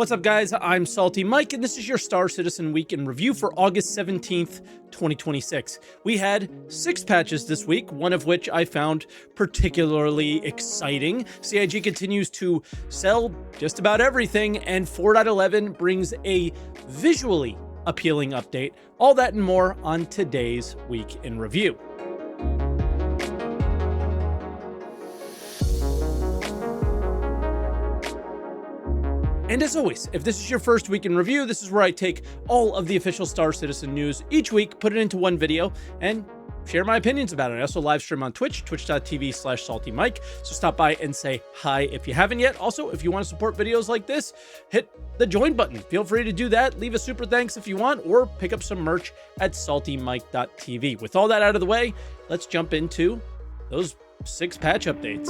What's up, guys? I'm SaltEMike, and this is your Star Citizen Week in Review for August 17th, 2026. We had 6 patches this week, one of which I found particularly exciting. CIG continues to sell just about everything, and 4.11 brings a visually appealing update. All that and more on today's Week in Review. And as always, if this is your first week in review, this is where I take all of the official Star Citizen news each week, put it into one video, and share my opinions about it. I also live stream on Twitch, twitch.tv/SaltEMike. So stop by and say hi if you haven't yet. Also, if you want to support videos like this, hit the join button. Feel free to do that. Leave a super thanks if you want, or pick up some merch at saltemike.tv. With all that out of the way, let's jump into those 6 patch updates.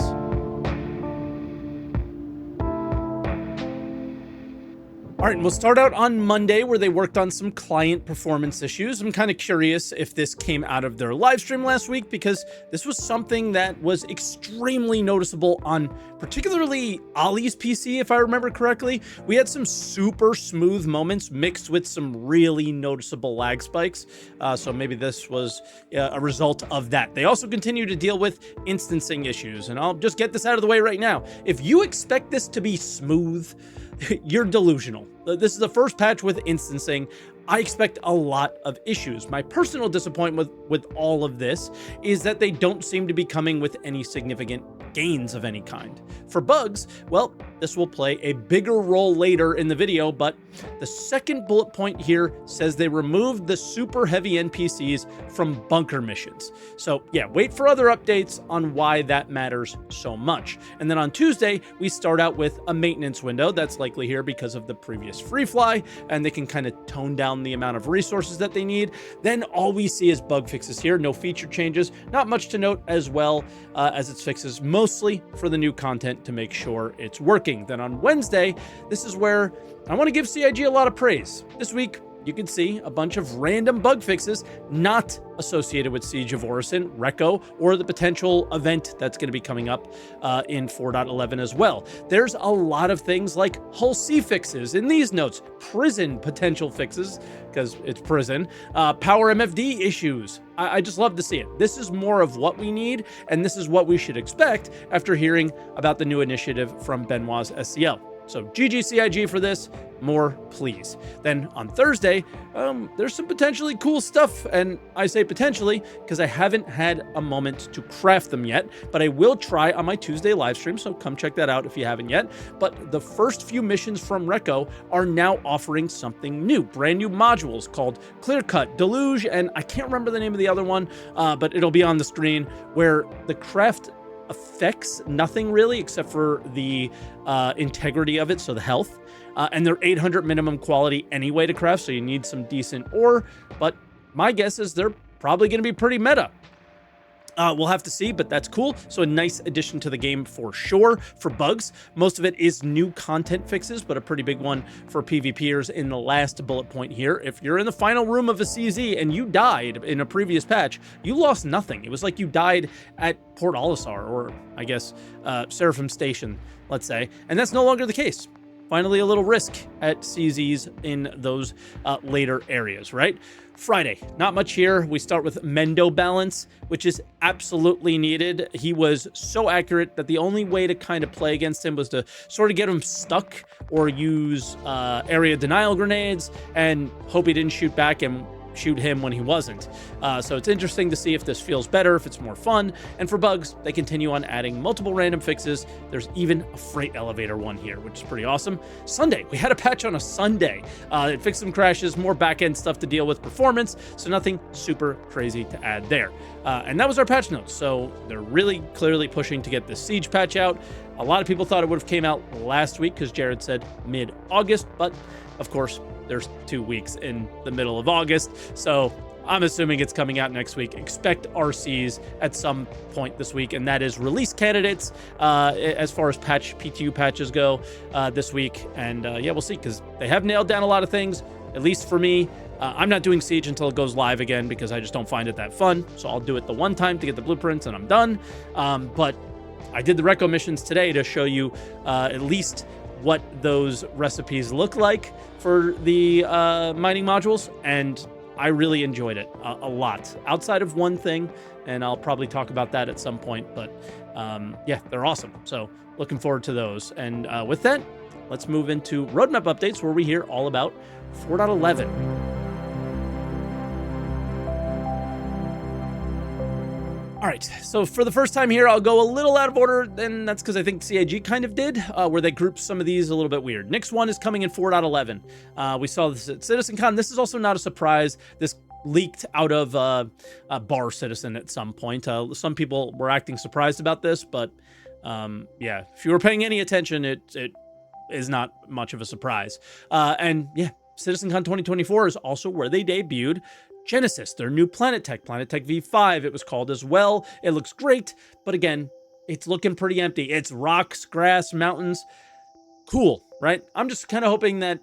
All right, and we'll start out on Monday, where they worked on some client performance issues. I'm kind of curious if this came out of their live stream last week, because this was something that was extremely noticeable on particularly Ollie's PC, if I remember correctly. We had some super smooth moments mixed with some really noticeable lag spikes. So maybe this was a result of that. They also continue to deal with instancing issues, and I'll just get this out of the way right now. If you expect this to be smooth, you're delusional. This is the first patch with instancing. I expect a lot of issues. My personal disappointment with all of this is that they don't seem to be coming with any significant gains of any kind. For bugs, well, this will play a bigger role later in the video, but the second bullet point here says they removed the super heavy NPCs from bunker missions. So yeah, wait for other updates on why that matters so much. And then on Tuesday, we start out with a maintenance window that's likely here because of the previous free fly, and they can kind of tone down the amount of resources that they need. Then all we see is bug fixes here, no feature changes, not much to note, as well as it's fixes mostly for the new content to make sure it's working. Then on Wednesday, this is where I want to give CIG a lot of praise. This week, you can see a bunch of random bug fixes not associated with Siege of Orison, Recco, or the potential event that's going to be coming up in 4.11 as well. There's a lot of things like Hull C fixes in these notes, prison potential fixes, because it's prison, power MFD issues. I just love to see it. This is more of what we need, and this is what we should expect after hearing about the new initiative from Benoit's SCL. So GG CIG for this, more please. Then on Thursday, there's some potentially cool stuff, and I say potentially because I haven't had a moment to craft them yet, but I will try on my Tuesday live stream, so come check that out if you haven't yet. But the first few missions from Recco are now offering something new, brand new modules called Clear Cut, Deluge, and I can't remember the name of the other one, but it'll be on the screen, where the craft affects nothing really except for the integrity of it, so the health, and they're 800 minimum quality anyway to craft, so you need some decent ore, but my guess is they're probably going to be pretty meta. We'll have to see, but that's cool. So a nice addition to the game for sure. For bugs, most of it is new content fixes, but a pretty big one for PvPers in the last bullet point here. If you're in the final room of a CZ and you died in a previous patch, you lost nothing. It was like you died at Port Olisar, or I guess Seraphim Station, let's say, and that's no longer the case. Finally, a little risk at CZs in those later areas, right? Friday, not much here. We start with Mendo balance, which is absolutely needed. He was so accurate that the only way to kind of play against him was to sort of get him stuck or use area denial grenades and hope he didn't shoot back and shoot him when he wasn't. So it's interesting to see if this feels better, if it's more fun. And for bugs, they continue on adding multiple random fixes. There's even a freight elevator one here, which is pretty awesome. Sunday, we had a patch on a Sunday. It fixed some crashes, more back-end stuff to deal with performance, so nothing super crazy to add there. And that was our patch notes. So they're really clearly pushing to get this Siege patch out. A lot of people thought it would have came out last week because Jared said mid-August, but of course, there's 2 weeks in the middle of August, so I'm assuming it's coming out next week. Expect RCs at some point this week, and that is release candidates as far as PTU patches go this week. And yeah, we'll see, because they have nailed down a lot of things, at least for me. I'm not doing Siege until it goes live again because I just don't find it that fun, so I'll do it the one time to get the blueprints and I'm done. But I did the Recco missions today to show you at least what those recipes look like for the mining modules, and I really enjoyed it a lot, outside of one thing, and I'll probably talk about that at some point, but yeah, they're awesome. So looking forward to those. And with that, let's move into roadmap updates, where we hear all about 4.11. All right, so for the first time here, I'll go a little out of order, and that's because I think CIG kind of did, where they grouped some of these a little bit weird. Next one is coming in 4.11. We saw this at CitizenCon. This is also not a surprise. This leaked out of Bar Citizen at some point. Some people were acting surprised about this, but yeah, if you were paying any attention, it is not much of a surprise. And yeah, CitizenCon 2024 is also where they debuted Genesis, their new Planet Tech V5, it was called as well. It looks great, but again, it's looking pretty empty. It's rocks, grass, mountains. Cool, right? I'm just kind of hoping that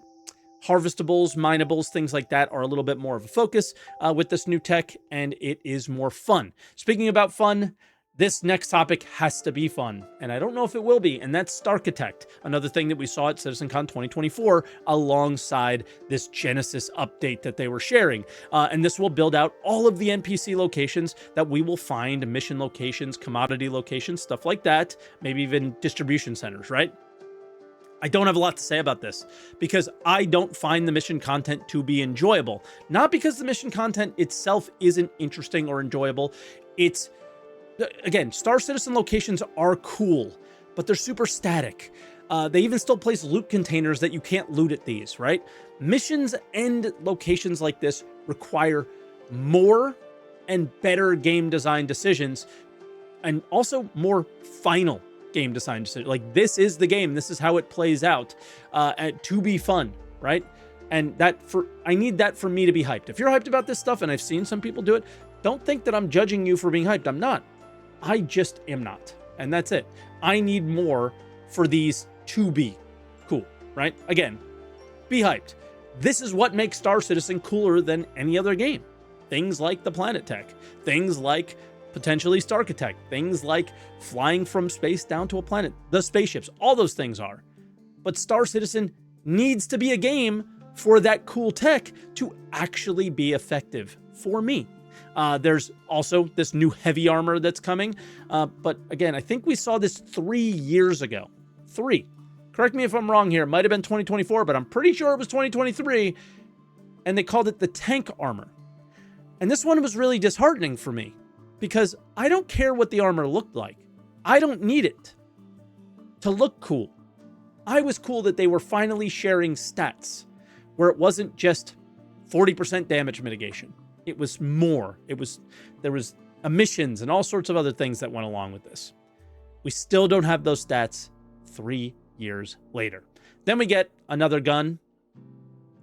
harvestables, minables, things like that are a little bit more of a focus with this new tech, and it is more fun. Speaking about fun, this next topic has to be fun, and I don't know if it will be, and that's Starchitect, another thing that we saw at CitizenCon 2024 alongside this Genesis update that they were sharing. And this will build out all of the NPC locations that we will find, mission locations, commodity locations, stuff like that, maybe even distribution centers, right? I don't have a lot to say about this because I don't find the mission content to be enjoyable. Not because the mission content itself isn't interesting or enjoyable. It's, again, Star Citizen locations are cool, but they're super static. They even still place loot containers that you can't loot at these, right? Missions and locations like this require more and better game design decisions, and also more final game design decisions. Like, this is the game. This is how it plays out to be fun, right? And I need that for me to be hyped. If you're hyped about this stuff, and I've seen some people do it, don't think that I'm judging you for being hyped. I'm not. I just am not. And that's it. I need more for these to be cool, right? Again, be hyped. This is what makes Star Citizen cooler than any other game. Things like the Planet Tech, things like potentially Starchitect, things like flying from space down to a planet, the spaceships, all those things are. But Star Citizen needs to be a game for that cool tech to actually be effective for me. There's also this new heavy armor that's coming. But again, I think we saw this 3 years ago. 3. Correct me if I'm wrong here. It might have been 2024, but I'm pretty sure it was 2023. And they called it the tank armor. And this one was really disheartening for me because I don't care what the armor looked like. I don't need it to look cool. I was cool that they were finally sharing stats where it wasn't just 40% damage mitigation. It was more. There was emissions and all sorts of other things that went along with this. We still don't have those stats 3 years later. Then we get another gun.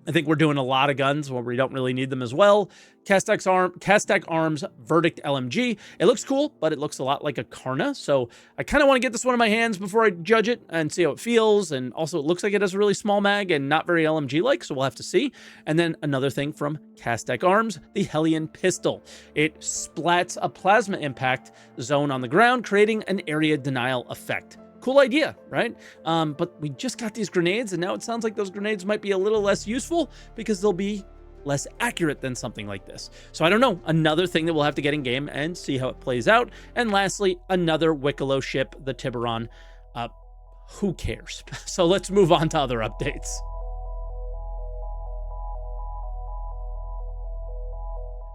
I think we're doing a lot of guns where we don't really need them as well. Castech Arms Verdict LMG. It looks cool, but it looks a lot like a Karna. So I kind of want to get this one in my hands before I judge it and see how it feels. And also it looks like it has a really small mag and not very LMG-like, so we'll have to see. And then another thing from Castech Arms, the Hellion Pistol. It splats a plasma impact zone on the ground, creating an area denial effect. Cool idea, right? But we just got these grenades, and now it sounds like those grenades might be a little less useful because they'll be less accurate than something like this. So I don't know. Another thing that we'll have to get in game and see how it plays out. And lastly, another Wicklow ship, the Tiburon. Who cares? So let's move on to other updates.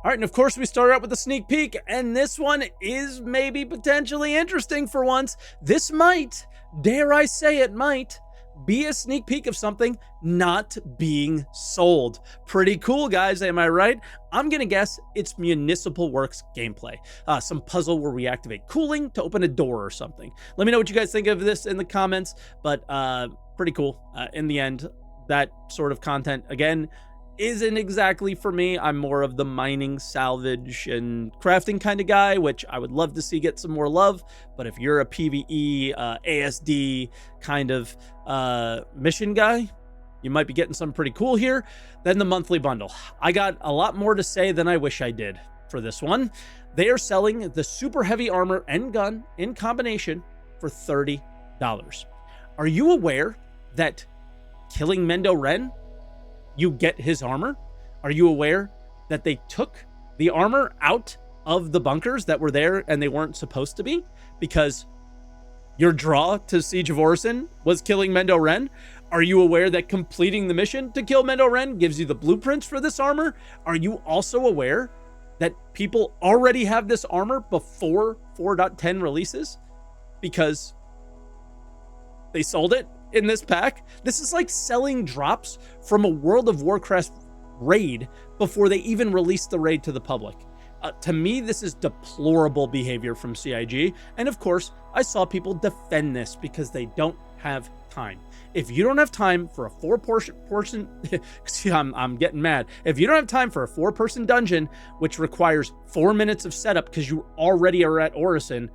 All right, and of course we start out with a sneak peek, and this one is maybe potentially interesting for once. This might, dare I say it might, be a sneak peek of something not being sold. Pretty cool, guys, am I right? I'm gonna guess it's Municipal Works gameplay. Some puzzle where we activate cooling to open a door or something. Let me know what you guys think of this in the comments, but pretty cool. In the end, that sort of content, again, isn't exactly for me. I'm more of the mining, salvage, and crafting kind of guy, which I would love to see get some more love. But if you're a PvE, ASD kind of mission guy, you might be getting something pretty cool here. Then the monthly bundle. I got a lot more to say than I wish I did for this one. They are selling the super heavy armor and gun in combination for $30. Are you aware that killing Mendo Ren, you get his armor? Are you aware that they took the armor out of the bunkers that were there and they weren't supposed to be? Because your draw to Siege of Orison was killing Mendo Ren? Are you aware that completing the mission to kill Mendo Ren gives you the blueprints for this armor? Are you also aware that people already have this armor before 4.10 releases because they sold it in this pack? This is like selling drops from a World of Warcraft raid before they even release the raid to the public. To me, this is deplorable behavior from CIG. And of course, I saw people defend this because they don't have time. If you don't have time for a four-person, I'm getting mad. If you don't have time for a 4-person dungeon, which requires 4 minutes of setup because you already are at Orison,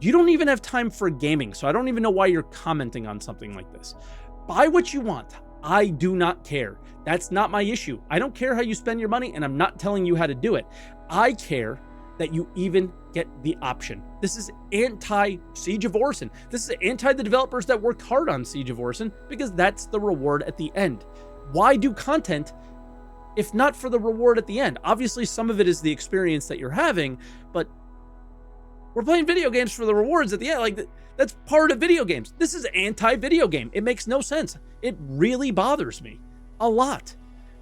you don't even have time for gaming. So I don't even know why you're commenting on something like this. Buy what you want. I do not care. That's not my issue. I don't care how you spend your money, and I'm not telling you how to do it. I care that you even get the option. This is anti-Siege of Orison. This is anti the developers that worked hard on Siege of Orison, because that's the reward at the end. Why do content if not for the reward at the end? Obviously, some of it is the experience that you're having, but we're playing video games for the rewards at the end. Like, that's part of video games. This is anti-video game. It makes no sense. It really bothers me a lot.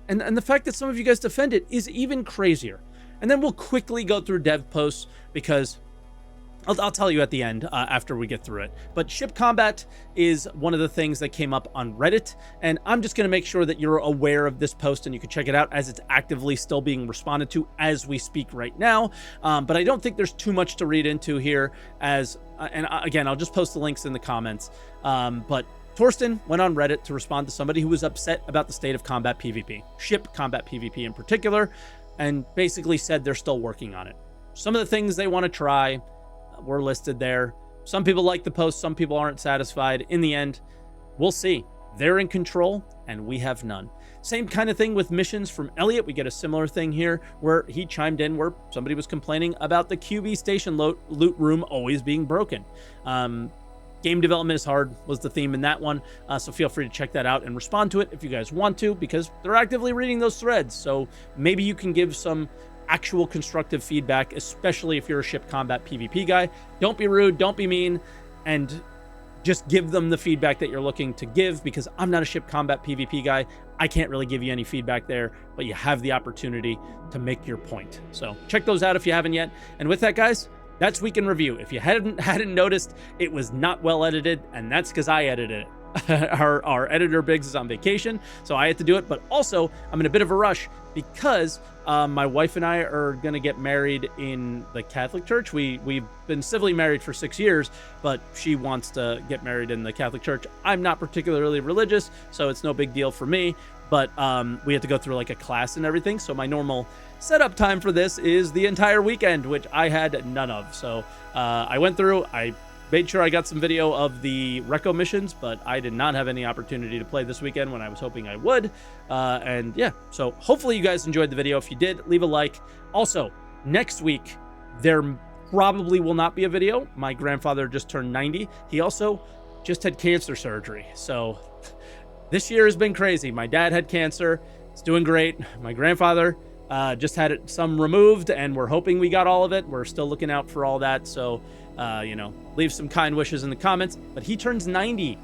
And the fact that some of you guys defend it is even crazier. And then we'll quickly go through dev posts, because I'll tell you at the end after we get through it. But ship combat is one of the things that came up on Reddit, and I'm just going to make sure that you're aware of this post and you can check it out, as it's actively still being responded to as we speak right now. But I don't think there's too much to read into here, and again, I'll just post the links in the comments. But Torsten went on Reddit to respond to somebody who was upset about the state of combat PvP, ship combat PvP in particular, and basically said they're still working on it. Some of the things they want to try were listed there. Some people like the post, some people aren't satisfied. In the end, we'll see. They're in control and we have none. Same kind of thing with missions from Elliot. We get a similar thing here where he chimed in where somebody was complaining about the QB station loot room always being broken. Game development is hard was the theme in that one. So feel free to check that out and respond to it if you guys want to, because they're actively reading those threads. So maybe you can give some actual constructive feedback, especially if you're a ship combat PvP guy. Don't be rude, don't be mean, and just give them the feedback that you're looking to give, because I'm not a ship combat PvP guy. I can't really give you any feedback there, but you have the opportunity to make your point. So check those out if you haven't yet. And with that, guys, that's Week in Review. If you hadn't noticed, it was not well edited, and that's because I edited it. Our editor Biggs is on vacation, so I had to do it. But also, I'm in a bit of a rush because my wife and I are going to get married in the Catholic Church. We've been civilly married for 6 years, but she wants to get married in the Catholic Church. I'm not particularly religious, so it's no big deal for me. But we have to go through like a class and everything. So my normal setup time for this is the entire weekend, which I had none of. So I went through, I made sure I got some video of the Reco missions, but I did not have any opportunity to play this weekend when I was hoping I would. And yeah, so hopefully you guys enjoyed the video. If you did, leave a like. Also, next week, there probably will not be a video. My grandfather just turned 90. He also just had cancer surgery. So this year has been crazy. My dad had cancer. It's doing great. My grandfather just had some removed, and we're hoping we got all of it. We're still looking out for all that. So, leave some kind wishes in the comments. But he turns 90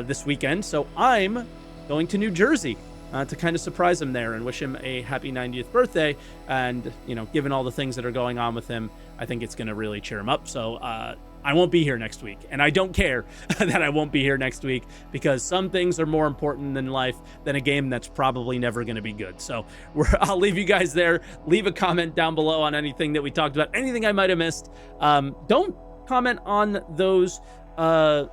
this weekend. So I'm going to New Jersey to kind of surprise him there and wish him a happy 90th birthday. And, given all the things that are going on with him, I think it's going to really cheer him up. So, I won't be here next week, and I don't care that I won't be here next week, because some things are more important in life than a game that's probably never going to be good. So I'll leave you guys there. Leave a comment down below on anything that we talked about, anything I might have missed. Don't comment on those mining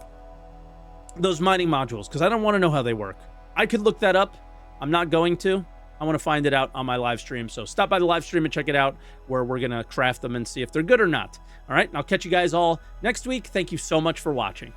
modules, because I don't want to know how they work. I could look that up. I'm not going to. I want to find it out on my live stream. So stop by the live stream and check it out, where we're going to craft them and see if they're good or not. All right. And I'll catch you guys all next week. Thank you so much for watching.